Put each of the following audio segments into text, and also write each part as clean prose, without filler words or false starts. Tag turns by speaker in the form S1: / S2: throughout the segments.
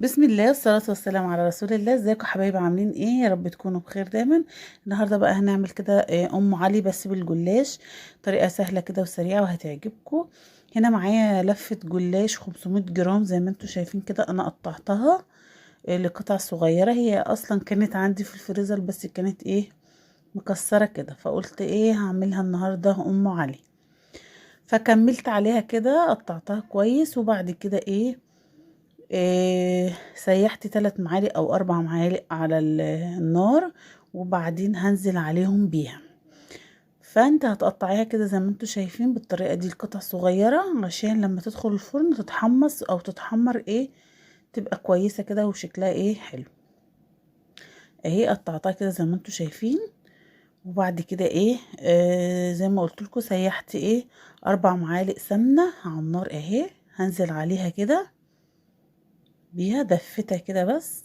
S1: بسم الله والصلاة والسلام على رسول الله. ازيكم حبايبي؟ عاملين ايه؟ يا رب تكونوا بخير دايما. النهارده بقى هنعمل كده ام علي بس بالجلاش. طريقة سهلة كده وسريعة وهتعجبكم. هنا معايا لفة جلاش 500 جرام زي ما انتم شايفين كده. انا قطعتها لقطع صغيرة. هي اصلا كانت عندي في الفريزر بس كانت مكسرة كده، فقلت هعملها النهاردة ام علي. فكملت عليها كده، قطعتها كويس وبعد كده سيحت 3 معالق او 4 معالق على النار، وبعدين هنزل عليهم بيها. فانت هتقطعيها كده زي ما انتوا شايفين بالطريقة دي لقطع صغيرة، عشان لما تدخل الفرن تتحمص او تتحمر تبقى كويسة كده وشكلها حلو. اهي قطعتها كده زي ما انتوا شايفين. وبعد كده زي ما قلت لكم سيحت 4 معالق سمنة على النار اهي. هنزل عليها كده بيها، دفتها كده بس.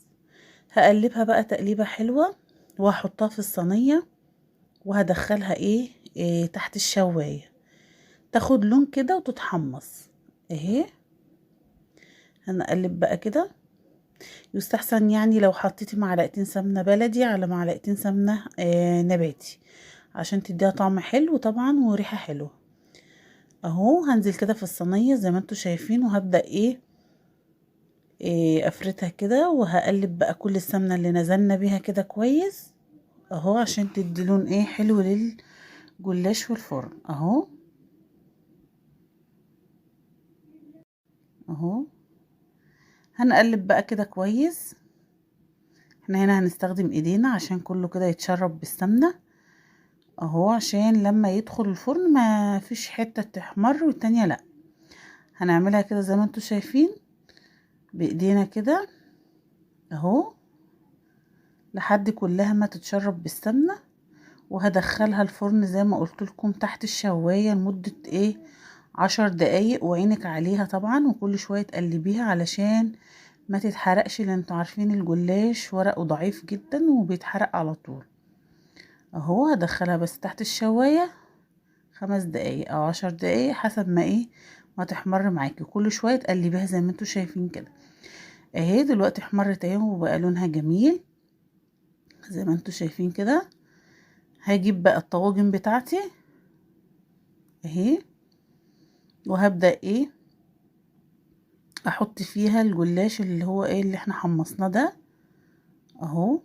S1: هقلبها بقى تقليبة حلوة، وهحطها في الصينية، وهدخلها تحت الشواية تاخد لون كده وتتحمص اهي. هنقلب بقى كده. يستحسن يعني لو حطيتي معلقتين سمنة بلدي على معلقتين سمنة نباتي، عشان تديها طعم حلو طبعا وريحة حلوة. اهو هنزل كده في الصينية زي ما انتوا شايفين، وهبدأ افردها كده، وهقلب بقى كل السمنة اللي نزلنا بيها كده كويس اهو، عشان تدي لون حلو للجلاش في الفرن اهو. اهو هنقلب بقى كده كويس. احنا هنا هنستخدم ايدينا عشان كله كده يتشرب بالسمنة اهو، عشان لما يدخل الفرن ما فيش حتة تحمر والتانية لا. هنعملها كده زي ما انتوا شايفين بايدينا كده اهو، لحد كلها ما تتشرب بالسمنة. وهدخلها الفرن زي ما قلت لكم تحت الشواية لمدة 10 دقايق، وعينك عليها طبعا، وكل شوية تقلبيها علشان ما تتحرقش، لان انتوا عارفين الجلاش ورقه ضعيف جدا وبيتحرق على طول. اهو هدخلها بس تحت الشواية 5 دقايق او 10 دقايق حسب ما تحمر معاكي. كل شوية تقلبيها زي ما انتوا شايفين كده اهي. دلوقتي احمرت اهي وبقى لونها جميل زي ما انتوا شايفين كده. هجيب بقى الطواجن بتاعتي اهي، وهبدأ احط فيها الجلاش اللي هو اللي احنا حمصناه ده اهو.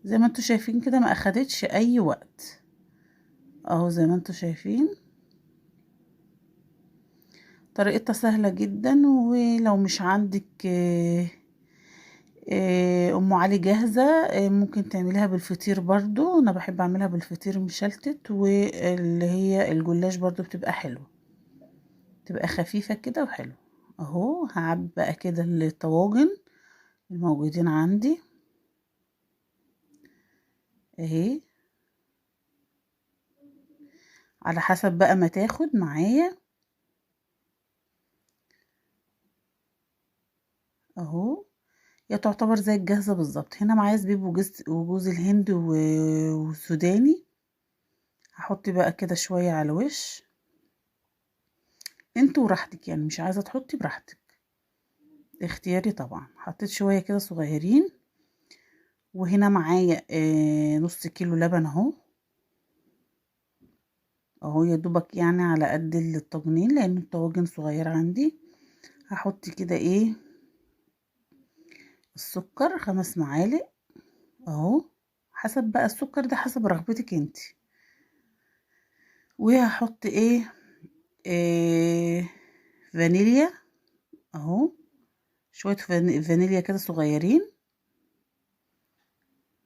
S1: زي ما انتوا شايفين كده ما اخدتش اي وقت اهو. زي ما انتوا شايفين طريقتها سهلة جدا. ولو مش عندك ام علي جاهزة، ممكن تعمليها بالفطير برضو. انا بحب اعملها بالفطير مشلتت، واللي هي الجلاش برضو بتبقى حلوة، تبقى خفيفة كده وحلوة اهو. هعبي بقى كده الطواجن الموجودين عندي اهي، على حسب بقى ما تاخد معايا اهو. هي تعتبر زي الجاهزة بالظبط. هنا معايا زبيب وجوز الهند وسوداني. هحط بقى كده شوية على الوش، انتوا براحتك يعني، مش عايزة تحطي براحتك، اختياري طبعا. حطيت شوية كده صغيرين. وهنا معايا نص كيلو لبن اهو. اهو يا دوبك يعني على قد الطاجنين، لان الطواجن صغيرة عندي. هحط كده السكر 5 معالق اهو، حسب بقى السكر ده حسب رغبتك انتي. وهحط إيه فانيليا اهو، شوية فانيليا كده صغيرين،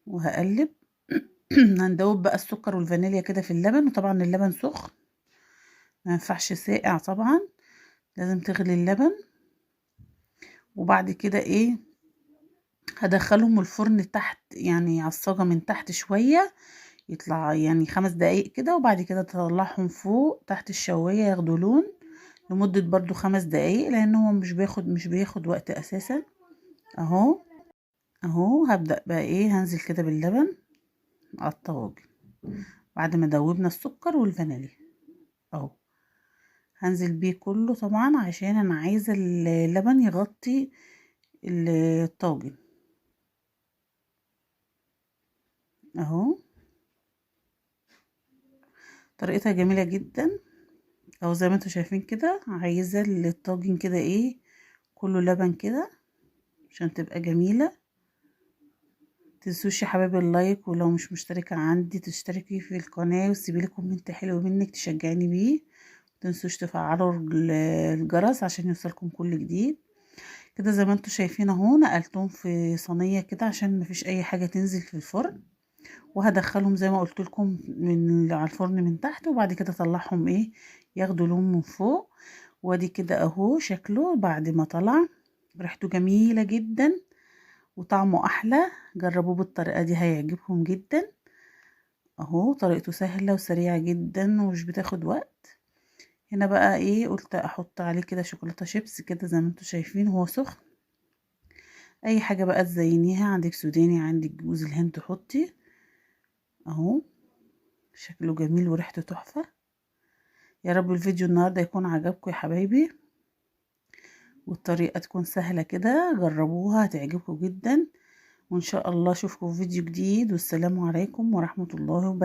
S1: وهقلب. هندوب بقى السكر والفانيليا كده في اللبن، وطبعا اللبن سخن ما ينفعش ساقع طبعا، لازم تغلي اللبن. وبعد كده هدخلهم الفرن تحت، يعني على الصاجة من تحت شوية، يطلع يعني 5 دقايق كده. وبعد كده تطلعهم فوق تحت الشواية ياخدوا لون لمدة برضو 5 دقايق، لان هو مش بياخد وقت اساسا اهو. اهو هبدأ بقى هنزل كده باللبن على الطواجن بعد ما دوبنا السكر والفانيليا اهو. هنزل بيه كله طبعا عشان انا عايزة اللبن يغطي الطاجن اهو. طريقتها جميلة جدا، او زي ما انتوا شايفين كده، عايزة الطاجن كده ايه كله لبن كده عشان تبقى جميلة. تنسوش يا حبايبي اللايك، ولو مش مشتركة عندي تشتركي في القناة وتسيبيلي كومنت حلو منك تشجعني بيه. متنسوش تفعلوا الجرس عشان يوصلكم كل جديد. كده زي ما انتوا شايفين اهو، نقلتهم في صينية كده عشان مفيش اي حاجة تنزل في الفرن، وهدخلهم زي ما قلت لكم من على الفرن من تحت، وبعد كده اطلعهم ايه ياخدوا لون من فوق. وادي كده اهو شكله بعد ما طلع، ريحته جميلة جدا وطعمه احلى. جربوه بالطريقة دي هيعجبكم جدا اهو. طريقته سهلة وسريعة جدا ومش بتاخد وقت. هنا بقى ايه قلت احط عليه كده شوكولاتة شيبس كده زي ما انتوا شايفين هو سخن. اي حاجة بقى تزينيها، عندك سوداني عندك جوز الهند تحطي اهو. شكله جميل وريحته تحفة. يا رب الفيديو النهاردة يكون عجبكم يا حبايبي، والطريقة تكون سهلة كده. جربوها هتعجبكم جدا، وإن شاء الله أشوفكم في فيديو جديد، والسلام عليكم ورحمة الله وبركاته.